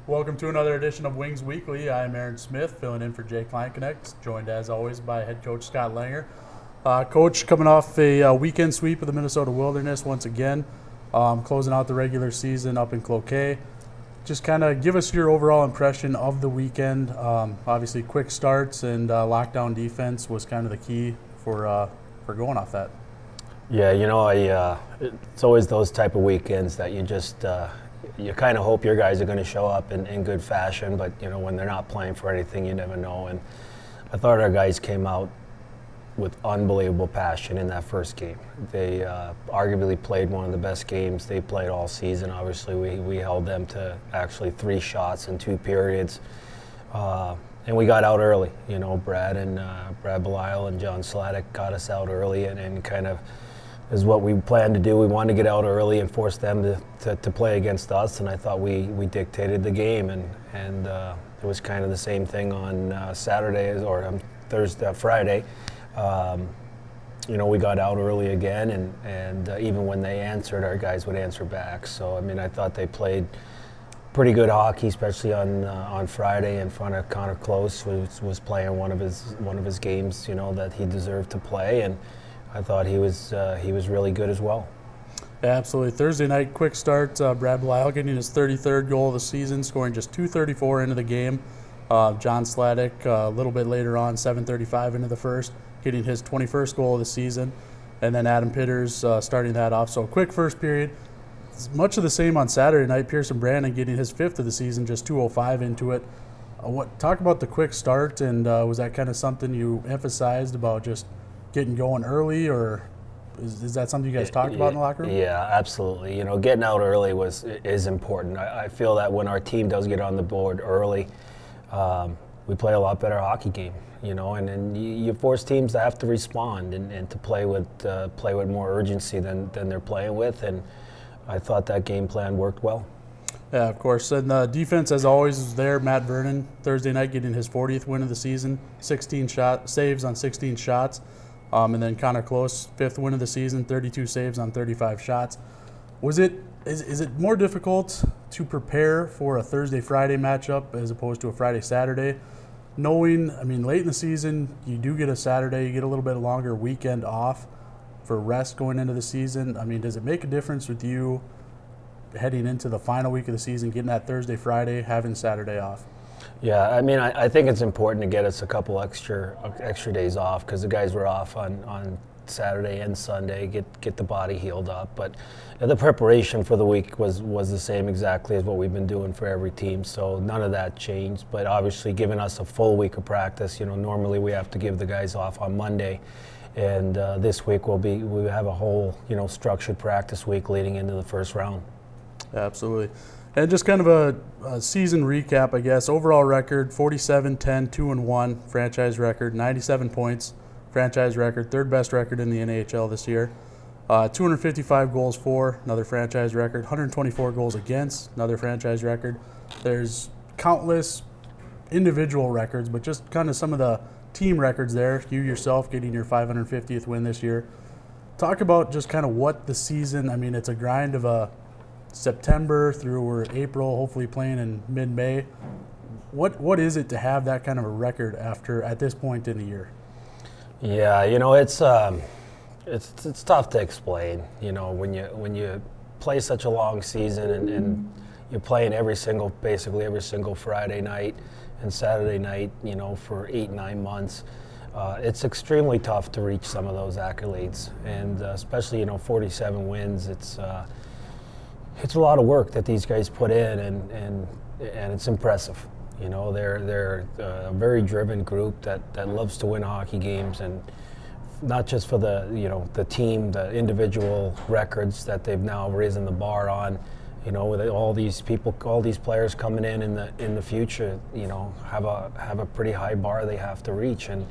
Welcome to another edition of Wings Weekly. I'm Aaron Smith, filling in for Jay Kleinknecht, joined as always by head coach Scott Langer. Coach, coming off a weekend sweep of the Minnesota Wilderness once again, closing out the regular season up in Cloquet. Just kind of give us your overall impression of the weekend. Obviously, quick starts and lockdown defense was kind of the key for going off that. Yeah, it's always those type of weekends that you just you kind of hope your guys are going to show up in good fashion, but when they're not playing for anything, you never know. And I thought our guys came out with unbelievable passion in that first game. They arguably played one of the best games they played all season. Obviously, we held them to actually 3 shots in 2 periods. And we got out early. Brad Belisle and John Sladek got us out early and kind of is what we planned to do. We wanted to get out early and force them to play against us, and I thought we dictated the game. And it was kind of the same thing on Saturday or Friday. We got out early again, and even when they answered, our guys would answer back. So I thought they played pretty good hockey, especially on Friday in front of Connor Close, who was playing one of his games, that he deserved to play, and I thought he was really good as well. Yeah, absolutely. Thursday night, quick start. Brad Belisle getting his 33rd goal of the season, scoring just 2:34 into the game. John Sladek a little bit later on, 7:35 into the first, getting his 21st goal of the season. And then Adam Pitters starting that off. So a quick first period. It's much of the same on Saturday night. Pearson Brandon getting his 5th of the season, just 2:05 into it. Talk about the quick start, and was that kind of something you emphasized about just getting going early, or is that something you guys talked about in the locker room? Yeah, absolutely. Getting out early is important. I feel that when our team does get on the board early, we play a lot better hockey game. And then you force teams to have to respond and to play with more urgency than they're playing with. And I thought that game plan worked well. Yeah, of course. And the defense, as always, is there. Matt Vernon, Thursday night, getting his 40th win of the season, 16 saves on 16 shots. And then Connor Close, 5th win of the season, 32 saves on 35 shots. Is it more difficult to prepare for a Thursday-Friday matchup as opposed to a Friday-Saturday? Knowing, late in the season, you do get a Saturday, you get a little bit longer weekend off for rest going into the season. Does it make a difference with you heading into the final week of the season, getting that Thursday-Friday, having Saturday off? Yeah, I think it's important to get us a couple extra days off because the guys were off on Saturday and Sunday, get the body healed up. But the preparation for the week was the same exactly as what we've been doing for every team, so none of that changed. But obviously giving us a full week of practice, normally we have to give the guys off on Monday. And this week we have a whole structured practice week leading into the first round. Absolutely. And just kind of a season recap, I guess. Overall record, 47-10, 2-1, franchise record, 97 points, franchise record, 3rd best record in the NHL this year. 255 goals for, another franchise record, 124 goals against, another franchise record. There's countless individual records, but just kind of some of the team records there. You yourself getting your 550th win this year. Talk about just kind of what the season, it's a grind of a September through April, hopefully playing in mid-May. What is it to have that kind of a record at this point in the year? Yeah, it's tough to explain. When you play such a long season and you're playing basically every single Friday night and Saturday night, for 8-9 months. It's extremely tough to reach some of those accolades, and especially 47 wins. It's a lot of work that these guys put in, and it's impressive. They're a very driven group that loves to win hockey games, and not just for the team, the individual records that they've now risen the bar on. With all these people, all these players coming in the future, have a pretty high bar they have to reach, and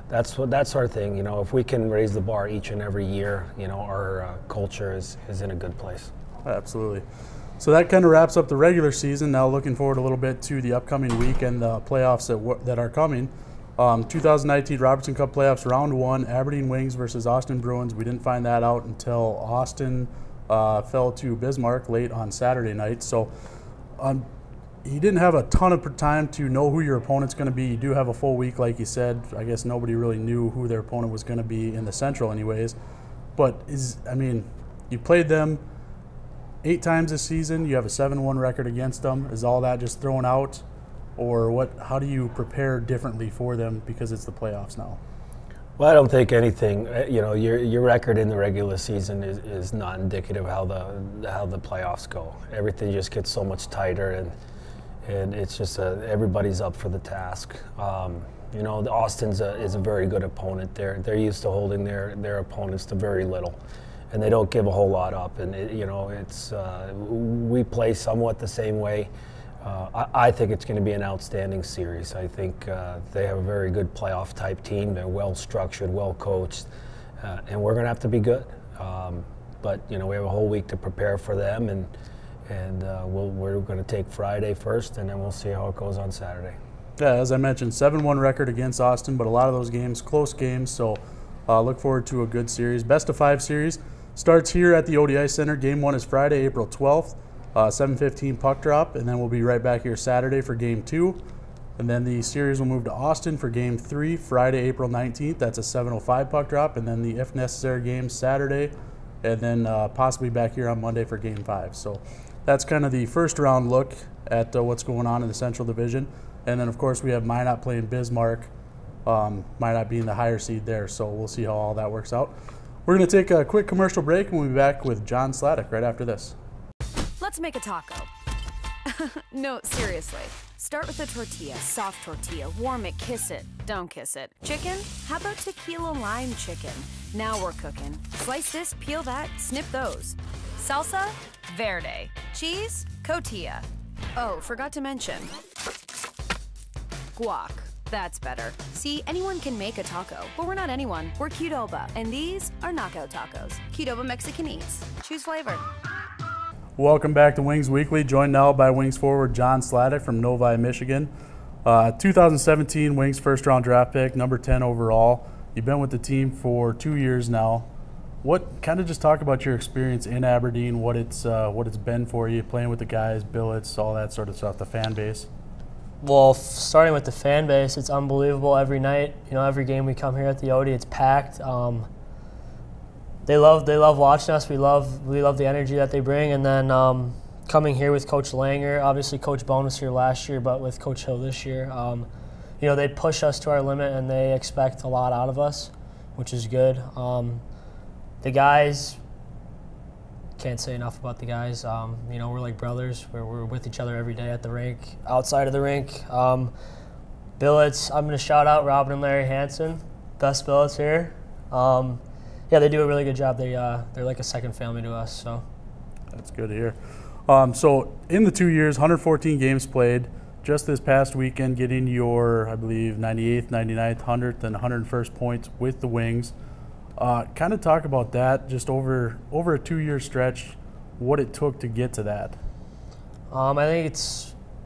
that's our thing. If we can raise the bar each and every year, our culture is in a good place. Absolutely. So that kind of wraps up the regular season. Now looking forward a little bit to the upcoming week and the playoffs that are coming. 2019 Robertson Cup playoffs, round 1, Aberdeen Wings versus Austin Bruins. We didn't find that out until Austin fell to Bismarck late on Saturday night. So you didn't have a ton of time to know who your opponent's going to be. You do have a full week, like you said. I guess nobody really knew who their opponent was going to be in the Central anyways. But, you played them 8 times this season. You have a 7-1 record against them. Is all that just thrown out? Or what? How do you prepare differently for them because it's the playoffs now? Well, I don't think anything. Your record in the regular season is not indicative of how the playoffs go. Everything just gets so much tighter, and it's just everybody's up for the task. Austin's is a very good opponent. They're used to holding their opponents to very little, and they don't give a whole lot up. And we play somewhat the same way. I think it's going to be an outstanding series. I think they have a very good playoff type team. They're well structured, well coached, and we're going to have to be good. But we have a whole week to prepare for them, and we're going to take Friday first, and then we'll see how it goes on Saturday. Yeah, as I mentioned, 7-1 record against Austin, but a lot of those games, close games, so look forward to a good series. Best of 5 series starts here at the ODI Center. Game 1 is Friday, April 12th, 7:15 puck drop, and then we'll be right back here Saturday for Game 2. And then the series will move to Austin for Game 3, Friday, April 19th. That's a 7:05 puck drop, and then the if necessary game Saturday, and then possibly back here on Monday for Game 5. So that's kind of the first round look at what's going on in the Central Division. And then, of course, we have Minot playing Bismarck, Minot being the higher seed there. So we'll see how all that works out. We're going to take a quick commercial break, and we'll be back with John Sladek right after this. Let's make a taco. No, seriously. Start with a tortilla, soft tortilla. Warm it, kiss it, don't kiss it. Chicken? How about tequila lime chicken? Now we're cooking. Slice this, peel that, snip those. Salsa? Verde. Cheese? Cotija. Oh, forgot to mention. Guac. That's better. See, anyone can make a taco, but we're not anyone. We're Qdoba, and these are knockout tacos. Qdoba Mexican Eats. Choose flavor. Welcome back to Wings Weekly, joined now by Wings forward John Sladek from Novi, Michigan. 2017 Wings first-round draft pick, number 10 overall. You've been with the team for 2 years now. What kind of just talk about your experience in Aberdeen, what it's been for you, playing with the guys, billets, all that sort of stuff, the fan base? Well, starting with the fan base, it's unbelievable every night. Every game we come here at the Odie, it's packed. They love watching us. We love the energy that they bring, and then coming here with Coach Langer, obviously Coach Bone was here last year, but with Coach Hill this year, they push us to our limit and they expect a lot out of us, which is good. The guys, can't say enough about the guys. We're like brothers. We're with each other every day at the rink, outside of the rink. Billets, I'm going to shout out Robin and Larry Hansen, best billets here. Yeah, they do a really good job. They're like a second family to us. So that's good to hear. So in the 2 years, 114 games played. Just this past weekend, getting your, I believe, 98th, 99th, 100th, and 101st points with the Wings. Kind of talk about that, just over a 2-year stretch, what it took to get to that. I think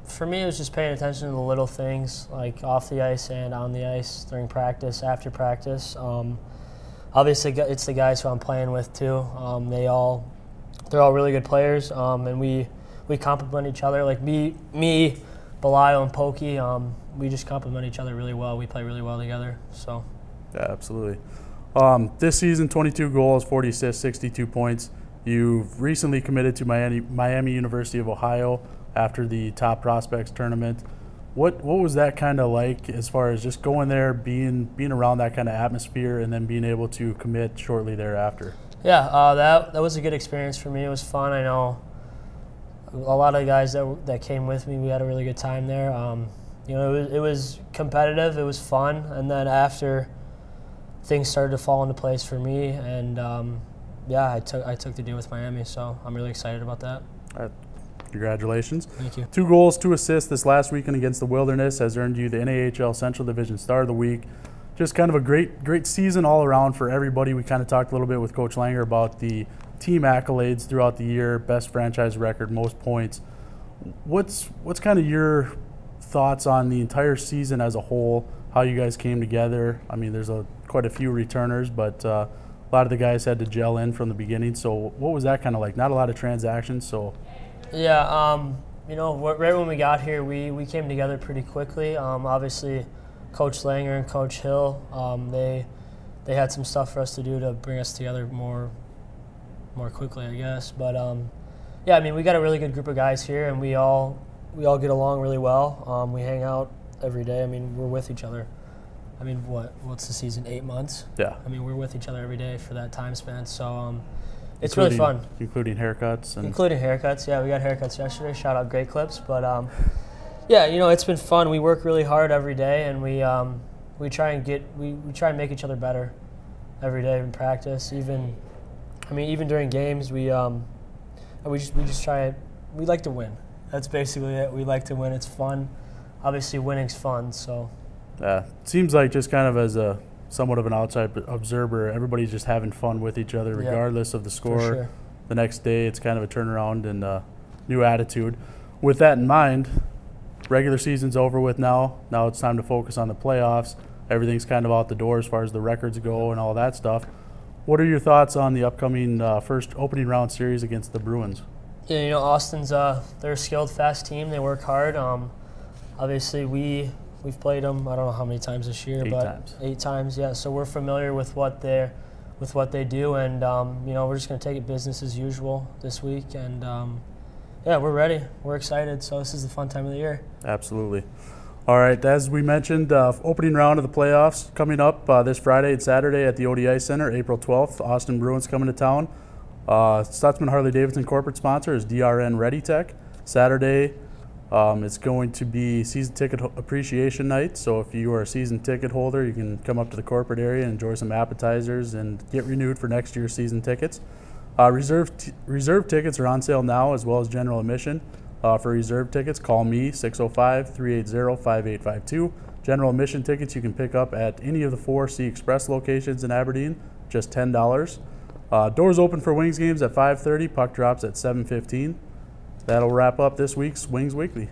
for me, it was just paying attention to the little things, like off the ice and on the ice, during practice, after practice. Obviously, it's the guys who I'm playing with too. They're all really good players, and we complement each other. Like me, Belial, and Pokey, we just complement each other really well. We play really well together. So. Yeah, absolutely. This season, 22 goals, 40 assists, 62 points. You've recently committed to Miami University of Ohio after the Top Prospects tournament. What was that kind of like as far as just going there, being around that kind of atmosphere, and then being able to commit shortly thereafter? Yeah, that was a good experience for me. It was fun. I know a lot of the guys that came with me, we had a really good time there. It was competitive. It was fun. And then after, things started to fall into place for me, and I took the deal with Miami, so I'm really excited about that. All right. Congratulations. Thank you. 2 goals, 2 assists this last weekend against the Wilderness has earned you the NAHL Central Division Star of the Week. Just kind of a great season all around for everybody. We kind of talked a little bit with Coach Langer about the team accolades throughout the year, best franchise record, most points. What's kind of your thoughts on the entire season as a whole, how you guys came together? I mean, there's quite a few returners, but a lot of the guys had to gel in from the beginning. So what was that kind of like? Not a lot of transactions, so... Yeah, you know, right when we got here, we came together pretty quickly. Obviously, Coach Langer and Coach Hill, they had some stuff for us to do to bring us together more quickly, I guess. But yeah, I mean, we got a really good group of guys here, and we all get along really well. We hang out every day. I mean, we're with each other. I mean, what's the season? 8 months? Yeah. I mean, we're with each other every day for that time span. So it's really fun. Including haircuts. Including haircuts. Yeah, we got haircuts yesterday. Shout out Great Clips. But yeah, you know, it's been fun. We work really hard every day, and we try and make each other better every day in practice. Even during games, we just try. We like to win. That's basically it. We like to win. It's fun. Obviously, winning's fun. So. It seems like just kind of as a somewhat of an outside observer, everybody's just having fun with each other regardless of the score. For sure. The next day, it's kind of a turnaround and a new attitude. With that in mind, regular season's over with now. Now it's time to focus on the playoffs. Everything's kind of out the door as far as the records go and all that stuff. What are your thoughts on the upcoming first opening round series against the Bruins? Yeah, you know, Austin's they're a skilled, fast team. They work hard. Obviously, we've played them. I don't know how many times this year, 8 times. Yeah, so we're familiar with what they do, and you know, we're just going to take it business as usual this week. And yeah, we're ready. We're excited. So this is the fun time of the year. Absolutely. All right, as we mentioned, opening round of the playoffs coming up this Friday and Saturday at the ODI Center, April 12th. Austin Bruins coming to town. Stutzman Harley-Davidson corporate sponsor is DRN ReadyTech. Saturday, it's going to be season ticket appreciation night. So if you are a season ticket holder, you can come up to the corporate area and enjoy some appetizers and get renewed for next year's season tickets. Reserve tickets are on sale now, as well as general admission. For reserve tickets, call me, 605-380-5852. General admission tickets you can pick up at any of the 4 C Express locations in Aberdeen, just $10. Doors open for Wings games at 5:30, puck drops at 7:15. That'll wrap up this week's Wings Weekly.